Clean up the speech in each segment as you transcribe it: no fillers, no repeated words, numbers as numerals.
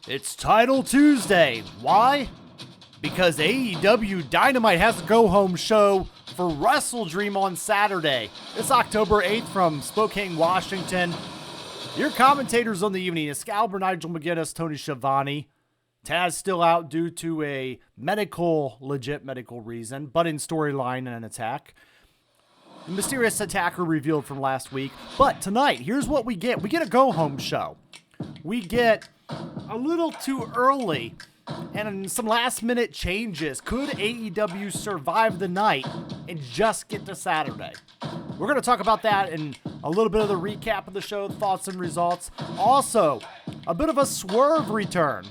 It's Title Tuesday. Why? Because Aew Dynamite has a go-home show for Wrestle Dream on Saturday. It's October 8th from Spokane, Washington. Your commentators on the evening is Scalber, Nigel McGinnis, Tony Schiavone. Taz still out due to a legit medical reason, but in storyline and an attack. The mysterious attacker revealed from last week. But tonight, here's what we get. We get a go-home show. We get a little too early and some last-minute changes. Could AEW survive the night and just get to Saturday? We're going to talk about that in a little bit of the recap of the show, thoughts and results. Also, a bit of a swerve return.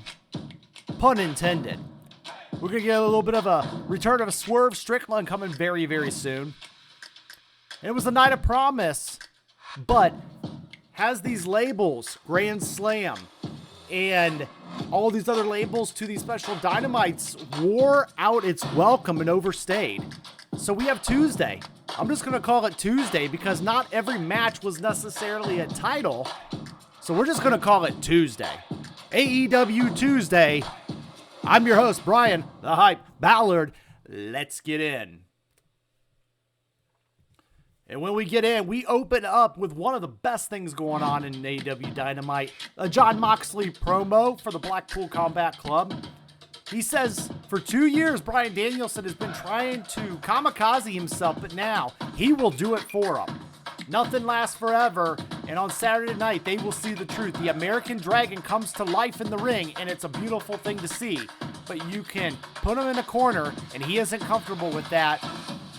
Pun intended. We're going to get a little bit of a return of a Swerve Strickland coming very, very soon. It was a night of promise, but has these labels, Grand Slam, and all these other labels to these special Dynamites wore out its welcome and overstayed. So we have Tuesday. I'm just going to call it Tuesday because not every match was necessarily a title. So we're just going to call it Tuesday. AEW Tuesday. I'm your host, Bryan, the Hype, Ballard. Let's get in. And when we get in, we open up with one of the best things going on in AEW Dynamite. A Jon Moxley promo for the Blackpool Combat Club. He says, for 2 years, Bryan Danielson has been trying to kamikaze himself, but now he will do it for him. Nothing lasts forever, and on Saturday night, they will see the truth. The American Dragon comes to life in the ring, and it's a beautiful thing to see. But you can put him in a corner, and he isn't comfortable with that.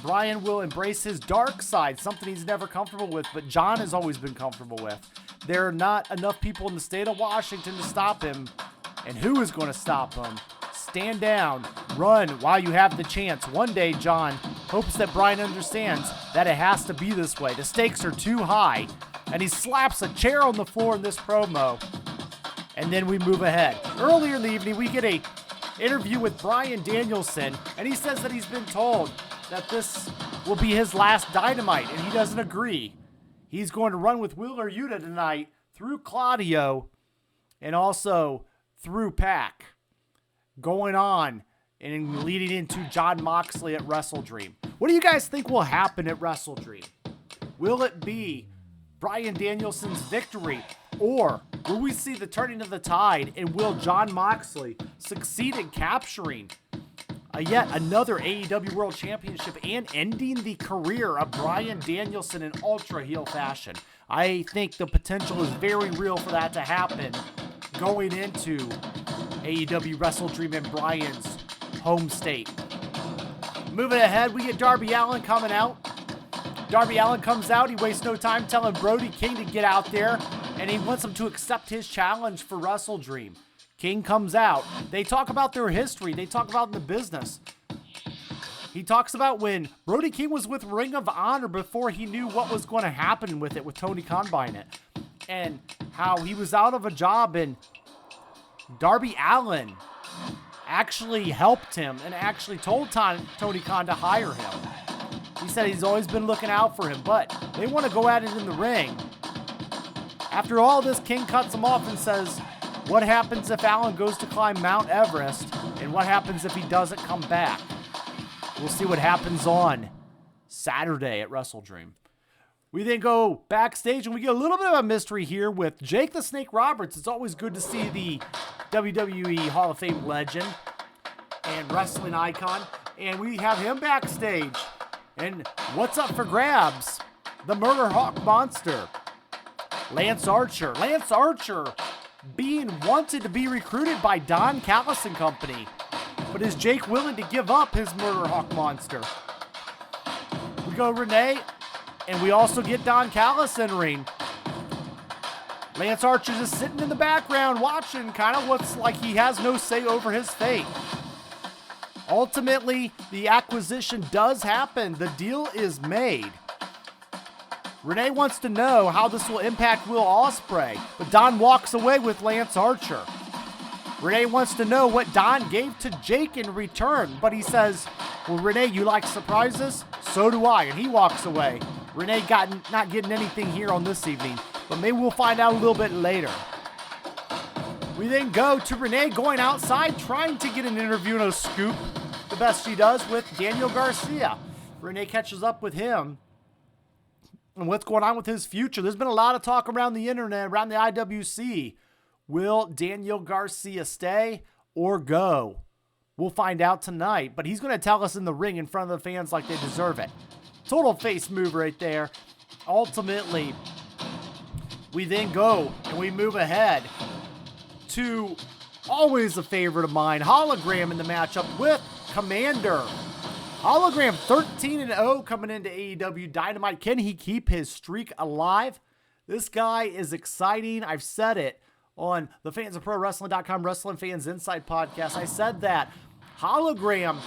Bryan will embrace his dark side, something he's never comfortable with, but John has always been comfortable with. There are not enough people in the state of Washington to stop him, and who is going to stop him? Stand down, run while you have the chance. One day, John hopes that Bryan understands that it has to be this way. The stakes are too high, and he slaps a chair on the floor in this promo, and then we move ahead. Earlier in the evening, we get a interview with Bryan Danielson, and he says that he's been told that this will be his last Dynamite, and he doesn't agree. He's going to run with Wheeler Yuta tonight through Claudio and also through Pac, going on and leading into Jon Moxley at Wrestle Dream. What do you guys think will happen at Wrestle Dream? Will it be Bryan Danielson's victory, or will we see the turning of the tide, and will Jon Moxley succeed in capturing yet another AEW World Championship and ending the career of Bryan Danielson in ultra heel fashion? I think the potential is very real for that to happen going into AEW Wrestle Dream in Bryan's home state. Moving ahead, we get Darby Allin coming out. Darby Allin comes out. He wastes no time telling Brody King to get out there, and he wants him to accept his challenge for Wrestle Dream. King comes out. They talk about their history. They talk about the business. He talks about when Brody King was with Ring of Honor before he knew what was going to happen with it, with Tony Khan buying it, and how he was out of a job, and Darby Allin actually helped him and actually told Tony Khan to hire him. He said he's always been looking out for him, but they want to go at it in the ring. After all this, King cuts him off and says, what happens if Allin goes to climb Mount Everest, and what happens if he doesn't come back? We'll see what happens on Saturday at Wrestle Dream. We then go backstage, and we get a little bit of a mystery here with Jake the Snake Roberts. It's always good to see the WWE Hall of Fame legend and wrestling icon, and we have him backstage. And what's up for grabs? The Murder Hawk Monster, Lance Archer. Lance Archer being wanted to be recruited by Don Callis and company. But is Jake willing to give up his Murder Hawk Monster? We go Renee, and we also get Don Callis in ring. Lance Archer just sitting in the background watching, kind of looks like he has no say over his fate. Ultimately, the acquisition does happen. The deal is made. Renee wants to know how this will impact Will Ospreay, but Don walks away with Lance Archer. Renee wants to know what Don gave to Jake in return, but he says, well, Renee, you like surprises? So do I, and he walks away. Renee not getting anything here on this evening, but maybe we'll find out a little bit later. We then go to Renee going outside, trying to get an interview and a scoop, the best she does, with Daniel Garcia. Renee catches up with him and what's going on with his future. There's been a lot of talk around the internet, around the IWC. Will Daniel Garcia stay or go? We'll find out tonight, but he's going to tell us in the ring in front of the fans like they deserve it. Total face move right there. Ultimately, we then go and we move ahead to always a favorite of mine, Hologram, in the matchup with Commander. Hologram 13-0 coming into AEW Dynamite. Can he keep his streak alive? This guy is exciting. I've said it on the Fans of Pro Wrestling.com Wrestling Fans Inside podcast. I said that Hologram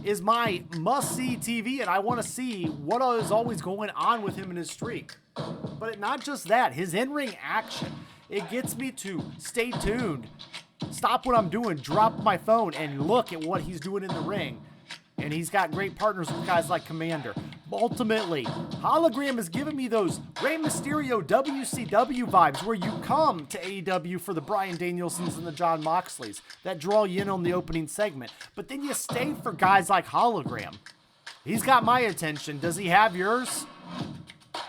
is my must-see TV, and I want to see what is always going on with him in his streak. But not just that, his in-ring action. It gets me to stay tuned, stop what I'm doing, drop my phone, and look at what he's doing in the ring. And he's got great partners with guys like Commander. Ultimately, Hologram is giving me those Rey Mysterio WCW vibes where you come to AEW for the Bryan Danielsons and the Jon Moxleys that draw you in on the opening segment. But then you stay for guys like Hologram. He's got my attention. Does he have yours?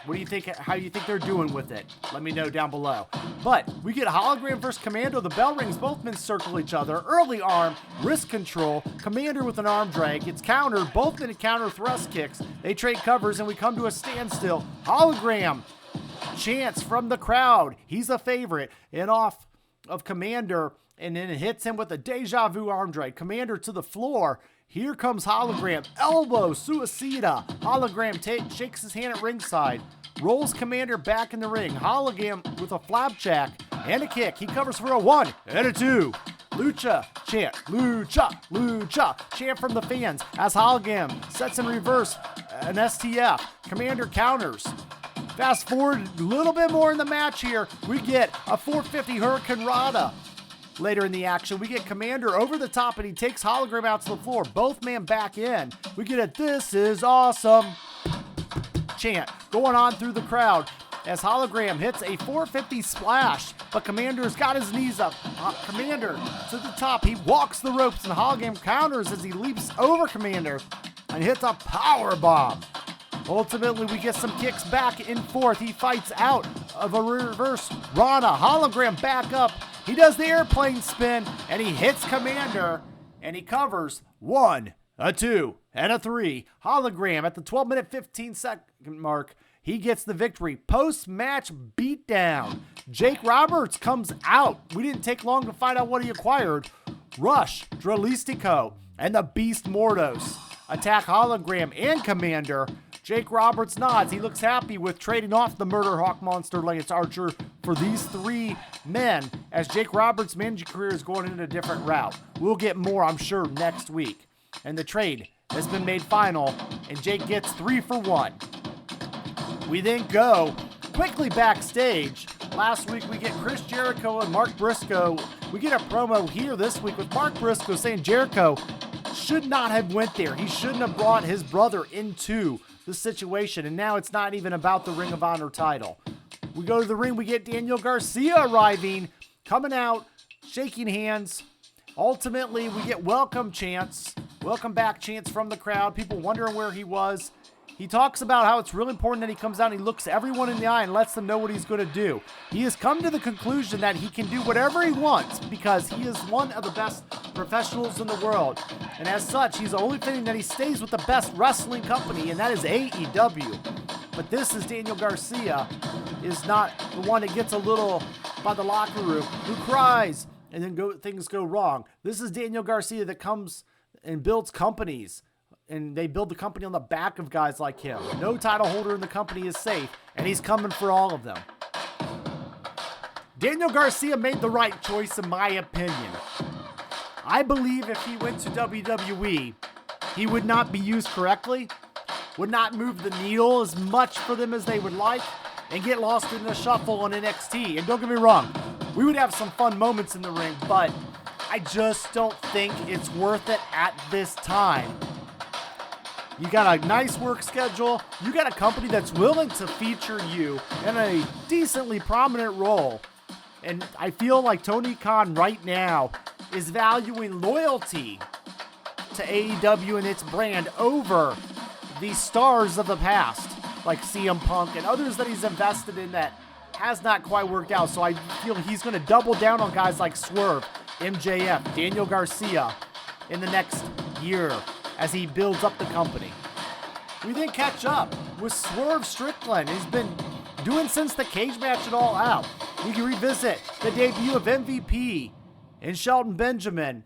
What do you think? How do you think they're doing with it? Let me know down below. But we get Hologram versus Commando. The bell rings. Both men circle each other. Early arm, wrist control. Commander with an arm drag. It's countered. Both men counter thrust kicks. They trade covers, and we come to a standstill. Hologram. Chance from the crowd. He's a favorite. And off of Commander, and then it hits him with a deja vu arm drag. Commander to the floor. Here comes Hologram. Elbow, suicida. Hologram shakes his hand at ringside. Rolls Commander back in the ring. Hologram with a flapjack and a kick. He covers for a 1 and a 2. Lucha chant. Lucha. Lucha chant from the fans as Hologram sets in reverse an STF. Commander counters. Fast forward a little bit more in the match here. We get a 450 Hurricane Rana. Later in the action, we get Commander over the top, and he takes Hologram out to the floor. Both men back in. We get a "This is awesome" chant going on through the crowd as Hologram hits a 450 splash, but Commander's got his knees up. Commander to the top. He walks the ropes, and Hologram counters as he leaps over Commander and hits a power bomb. Ultimately, we get some kicks back and forth. He fights out of a reverse Rana. Hologram back up. He does the airplane spin, and he hits Commander, and he covers 1, a 2, and a 3. Hologram at the 12-minute, 15-second mark. He gets the victory. Post-match beatdown. Jake Roberts comes out. We didn't take long to find out what he acquired. Rush, Dralistico, and the Beast Mordos attack Hologram and Commander. Jake Roberts nods. He looks happy with trading off the Murder Hawk monster Lance Archer for these 3 men, as Jake Roberts' managing career is going in a different route. We'll get more, I'm sure, next week. And the trade has been made final, and Jake gets 3 for 1. We then go quickly backstage. Last week we get Chris Jericho and Mark Briscoe. We get a promo here this week with Mark Briscoe saying Jericho should not have went there. He shouldn't have brought his brother into the situation, and now it's not even about the Ring of Honor title. We go to the ring, we get Daniel Garcia arriving, coming out, shaking hands. Ultimately, we get welcome back chants from the crowd, people wondering where he was. He talks about how it's really important that he comes out and he looks everyone in the eye and lets them know what he's going to do. He has come to the conclusion that he can do whatever he wants because he is one of the best professionals in the world. And as such, he's only fitting that he stays with the best wrestling company, and that is AEW. But this is Daniel Garcia, is not the one that gets a little by the locker room, who cries and then things go wrong. This is Daniel Garcia that comes and builds companies. And they build the company on the back of guys like him. No title holder in the company is safe, and he's coming for all of them. Daniel Garcia made the right choice, in my opinion. I believe if he went to WWE, he would not be used correctly, would not move the needle as much for them as they would like, and get lost in the shuffle on NXT. And don't get me wrong, we would have some fun moments in the ring, but I just don't think it's worth it at this time. You got a nice work schedule. You got a company that's willing to feature you in a decently prominent role. And I feel like Tony Khan right now is valuing loyalty to AEW and its brand over the stars of the past, like CM Punk and others that he's invested in that has not quite worked out. So I feel he's going to double down on guys like Swerve, MJF, Daniel Garcia in the next year as he builds up the company. We then catch up with Swerve Strickland. He's been doing since the cage match at All Out. We can revisit the debut of MVP and Shelton Benjamin.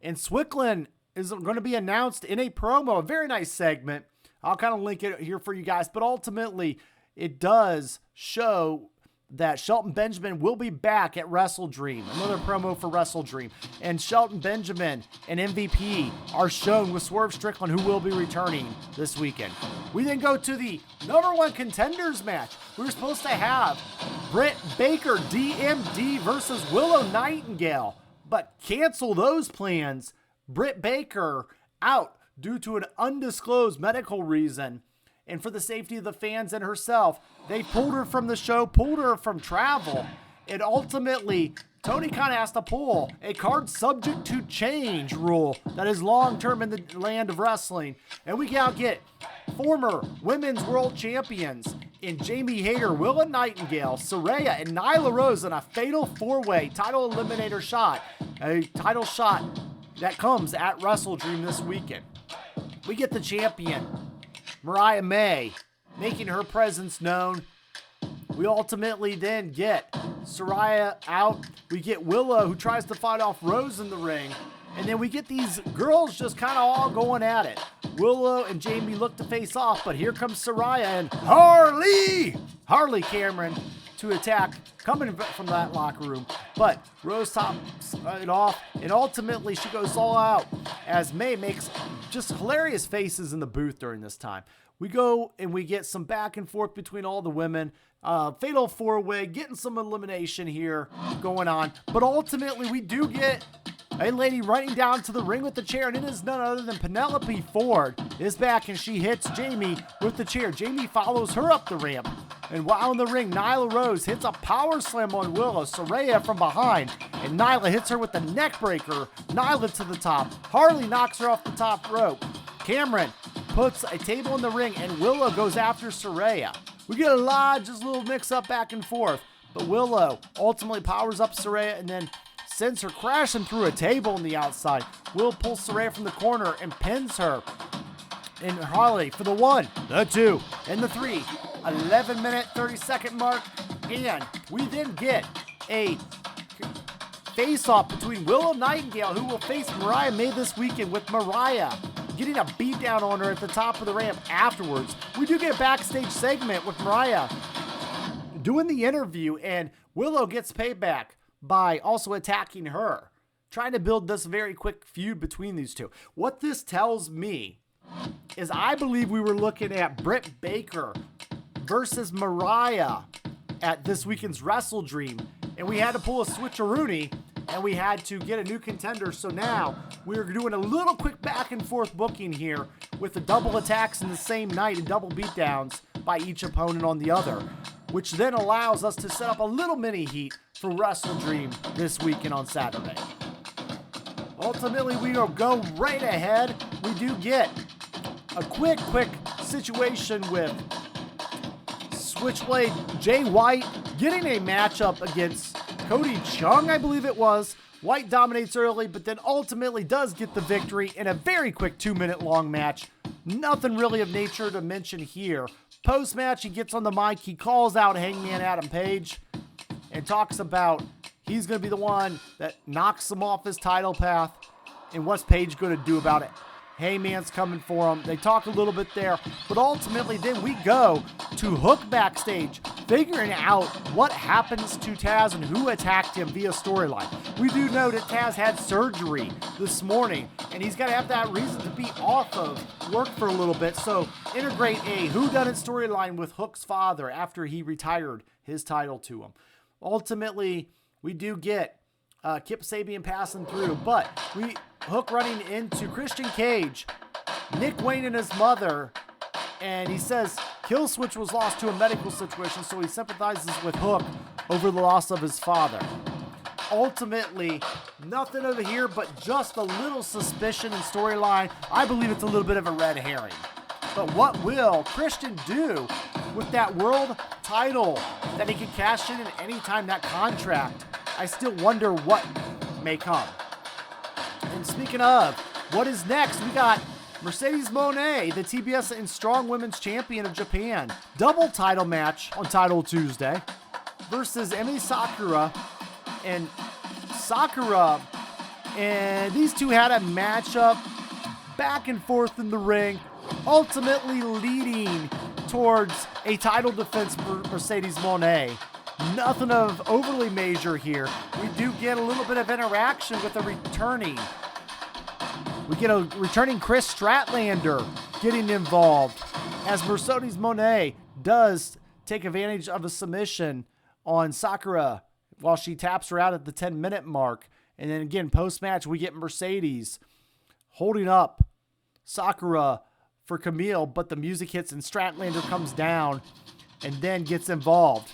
And Strickland is going to be announced in a promo, a very nice segment. I'll kind of link it here for you guys, but ultimately it does show that Shelton Benjamin will be back at Wrestle Dream. Another promo for Wrestle Dream. And Shelton Benjamin and MVP are shown with Swerve Strickland, who will be returning this weekend. We then go to the #1 contenders match. We were supposed to have Britt Baker, DMD versus Willow Nightingale, but cancel those plans. Britt Baker out due to an undisclosed medical reason. And for the safety of the fans and herself, they pulled her from the show, pulled her from travel. And ultimately, Tony Khan has to pull a card subject to change rule that is long-term in the land of wrestling. And we now get former women's world champions in Jamie Hayter, Willow Nightingale, Saraya, and Nyla Rose in a fatal four-way title eliminator shot. A title shot that comes at Wrestle Dream this weekend. We get the champion, Mariah May, making her presence known. We ultimately then get Saraya out. We get Willow, who tries to fight off Rose in the ring. And then we get these girls just kind of all going at it. Willow and Jamie look to face off, but here comes Saraya and Harley Cameron to attack, coming from that locker room. But Rose tops it off, and ultimately she goes all out as May makes just hilarious faces in the booth during this time. We go and we get some back and forth between all the women. Fatal four-way, getting some elimination here going on. But ultimately, we do get a lady running down to the ring with the chair, and it is none other than Penelope Ford is back, and she hits Jamie with the chair. Jamie follows her up the ramp. And while in the ring, Nyla Rose hits a power slam on Willow. Saraya from behind, and Nyla hits her with the neck breaker. Nyla to the top. Harley knocks her off the top rope. Cameron puts a table in the ring, and Willow goes after Saraya. We get a lot, just a little mix-up back and forth. But Willow ultimately powers up Saraya and then sends her crashing through a table on the outside. Will pulls Saraya from the corner and pins her. And Harley for the 1, the 2, and the 3. 11-minute, 30-second mark. And we then get a face-off between Willow Nightingale, who will face Mariah May this weekend, with Mariah getting a beatdown on her at the top of the ramp afterwards. We do get a backstage segment with Mariah doing the interview, and Willow gets payback by also attacking her, trying to build this very quick feud between these two. What this tells me is I believe we were looking at Britt Baker versus Mariah at this weekend's Wrestle Dream, and we had to pull a switcheroony, and we had to get a new contender. So now we're doing a little quick back and forth booking here with the double attacks in the same night and double beatdowns by each opponent on the other, which then allows us to set up a little mini heat for Wrestle Dream this weekend on Saturday. Ultimately, we will go right ahead. We do get a quick situation with Switchblade Jay White getting a matchup against Cody Chung, I believe it was. White dominates early, but then ultimately does get the victory in a very quick 2-minute long match. Nothing really of nature to mention here. Post-match, he gets on the mic, he calls out Hangman Adam Page and talks about he's going to be the one that knocks him off his title path. And what's Page going to do about it? Hangman's coming for him. They talk a little bit there, but ultimately then we go to Hook backstage, figuring out what happens to Taz and who attacked him via storyline. We do know that Taz had surgery this morning, and he's got to have that reason to be off of work for a little bit. So integrate a whodunit storyline with Hook's father after he retired his title to him. Ultimately, we do get Kip Sabian passing through, but Hook running into Christian Cage, Nick Wayne and his mother, and he says Killswitch was lost to a medical situation, so he sympathizes with Hook over the loss of his father. Ultimately, nothing over here but just a little suspicion and storyline. I believe it's a little bit of a red herring. But what will Christian do with that world title that he can cash in at any time, that contract? I still wonder what may come. And speaking of, what is next? We got Mercedes Moné, the TBS and Strong Women's Champion of Japan. Double title match on Title Tuesday versus Emi Sakura. And Sakura, and these two had a matchup back and forth in the ring, ultimately leading towards a title defense for Mercedes Moné. Nothing of overly major here. We do get a little bit of interaction with a returning. We get a returning Chris Stratlander getting involved as Mercedes Moné does take advantage of a submission on Sakura while she taps her out at the 10-minute mark. And then again, post-match, we get Mercedes holding up Sakura for Camille, but the music hits and Stratlander comes down and then gets involved.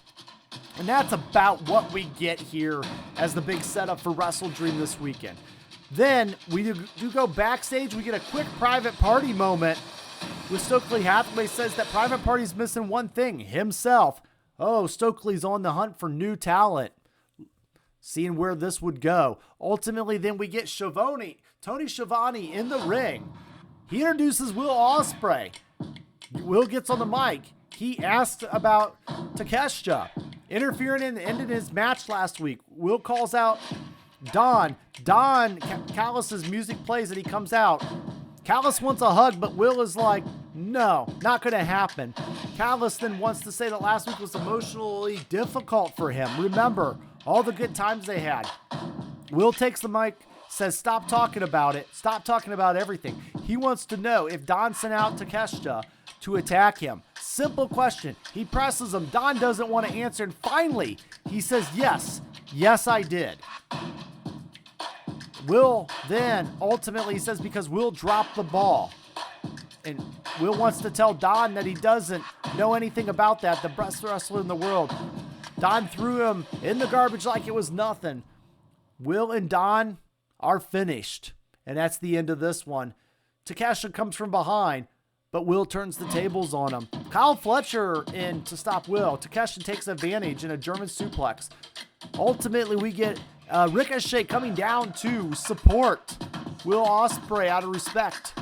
And that's about what we get here as the big setup for Wrestle Dream this weekend. Then we do go backstage. We get a quick private party moment with Stokely Hathaway says that Private Party's missing one thing, himself. Oh, Stokely's on the hunt for new talent. Seeing where this would go. Ultimately, then we get Tony Schiavone in the ring. He introduces Will Ospreay. Will gets on the mic. He asked about Takeshita interfering and ended his match last week. Will calls out Don. Callis's music plays and he comes out. Callis wants a hug, but Will is like, no, not going to happen. Callis then wants to say that last week was emotionally difficult for him. Remember, all the good times they had. Will takes the mic, says stop talking about it. Stop talking about everything. He wants to know if Don sent out Takeshita to attack him. Simple question. He presses him. Don doesn't want to answer. And finally, he says, yes. Yes, I did. Will then ultimately, he says, because Will dropped the ball. And Will wants to tell Don that he doesn't know anything about that. The best wrestler in the world. Don threw him in the garbage like it was nothing. Will and Don are finished. And that's the end of this one. Takeshita comes from behind, but Will turns the tables on him. Kyle Fletcher in to stop Will. Takeshita takes advantage in a German suplex. Ultimately, we get Ricochet coming down to support Will Ospreay out of respect.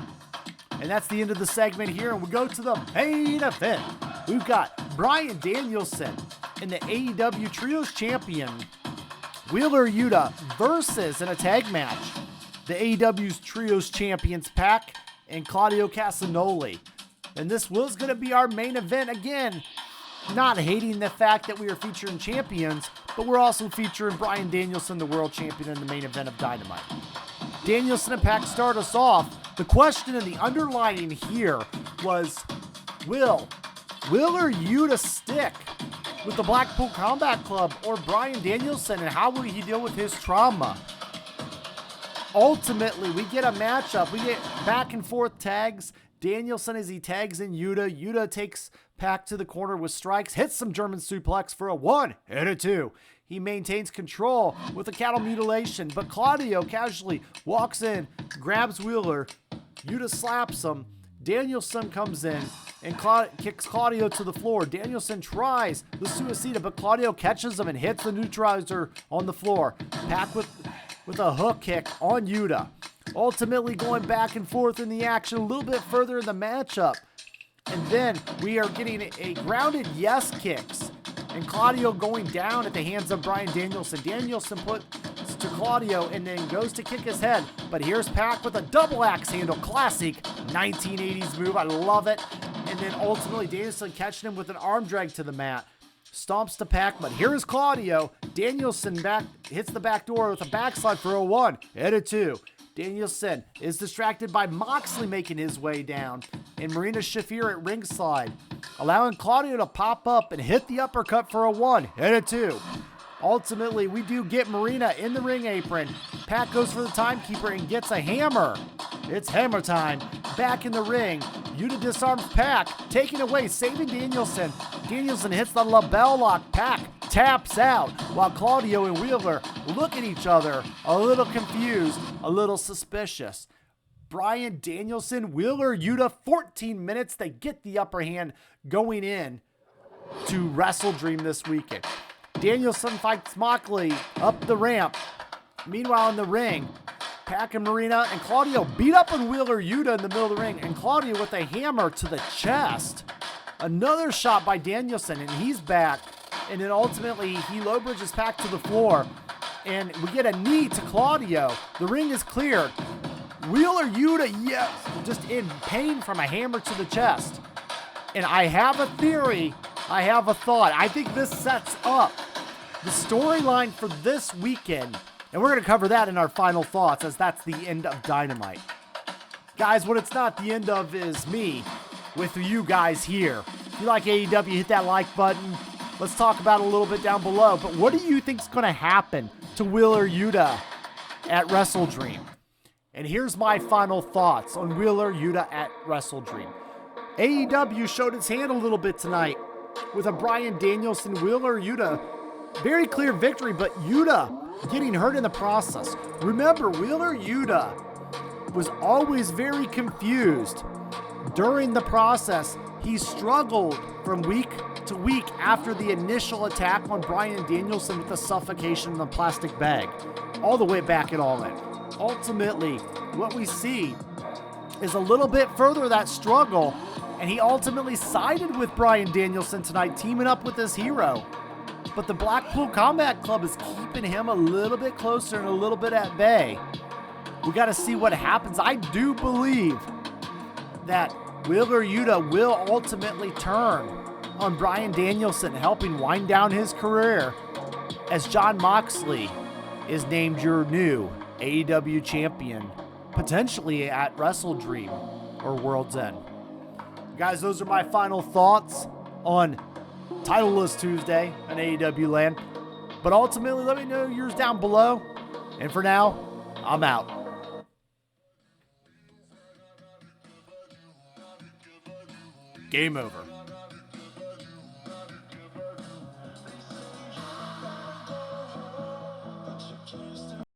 And that's the end of the segment here. And we go to the main event. We've got Bryan Danielson and the AEW Trios Champion, Wheeler Yuta, versus in a tag match, the AEW's Trios Champions, Pac and Claudio Castagnoli. And this was going to be our main event again. Not hating the fact that we are featuring champions, but we're also featuring Bryan Danielson, the world champion, in the main event of Dynamite. Danielson and Pac start us off. The question and the underlining here was, will Wheeler Yuta stick with the Blackpool Combat Club or Bryan Danielson, and how will he deal with his trauma? Ultimately, we get a matchup. We get back and forth tags. Danielson as he tags in Yuta. Yuta takes Pac to the corner with strikes, hits some German suplex for a 1 and a 2. He maintains control with a cattle mutilation, but Claudio casually walks in, grabs Wheeler. Yuta slaps him. Danielson comes in and kicks Claudio to the floor. Danielson tries the suicida, but Claudio catches him and hits the neutralizer on the floor. Pac with a hook kick on Yuta. Ultimately going back and forth in the action a little bit further in the matchup. And then we are getting a grounded yes kicks. And Claudio going down at the hands of Bryan Danielson. Danielson puts to Claudio and then goes to kick his head. But here's Pac with a double axe handle. Classic 1980s move. I love it. And then ultimately Danielson catching him with an arm drag to the mat. Stomps to Pac, but here is Claudio. Danielson hits the back door with a backslide for a 1 and a 2. Danielson is distracted by Moxley making his way down, and Marina Shafir at ringside, allowing Claudio to pop up and hit the uppercut for a 1 and a 2. Ultimately, we do get Marina in the ring apron. Pac goes for the timekeeper and gets a hammer. It's hammer time. Back in the ring, Yuta disarms Pac, taking away, saving Danielson. Danielson hits the label lock. Pac taps out while Claudio and Wheeler look at each other a little confused, a little suspicious. Bryan Danielson, Wheeler Yuta, 14 minutes. They get the upper hand going in to Wrestle Dream this weekend. Danielson fights Mockley up the ramp. Meanwhile, in the ring, Pac and Marina and Claudio beat up on Wheeler Yuta in the middle of the ring, and Claudio with a hammer to the chest. Another shot by Danielson, and he's back. And then ultimately, he low bridges Pac to the floor, and we get a knee to Claudio. The ring is cleared. Wheeler Yuta, yes, just in pain from a hammer to the chest. And I have a theory, I have a thought. I think this sets up the storyline for this weekend. And we're going to cover that in our final thoughts, as that's the end of Dynamite. Guys, what it's not the end of is me with you guys here. If you like AEW, hit that like button. Let's talk about it a little bit down below. But what do you think is going to happen to Wheeler Yuta at Wrestle Dream? And here's my final thoughts on Wheeler Yuta at Wrestle Dream. AEW showed its hand a little bit tonight with a Bryan Danielson Wheeler Yuta. Very clear victory, but Yuta getting hurt in the process. Remember, Wheeler Yuta was always very confused. During the process, he struggled from week to week after the initial attack on Bryan Danielson with the suffocation in the plastic bag, all the way back at All In. Ultimately, what we see is a little bit further of that struggle, and he ultimately sided with Bryan Danielson tonight, teaming up with his hero. But the Blackpool Combat Club is keeping him a little bit closer and a little bit at bay. We got to see what happens. I do believe that Wheeler Yuta will ultimately turn on Bryan Danielson, helping wind down his career, as Jon Moxley is named your new AEW champion, potentially at Wrestle Dream or World's End. Guys, those are my final thoughts on Titleless Tuesday in AEW land. But ultimately, let me know yours down below. And for now, I'm out. Game over.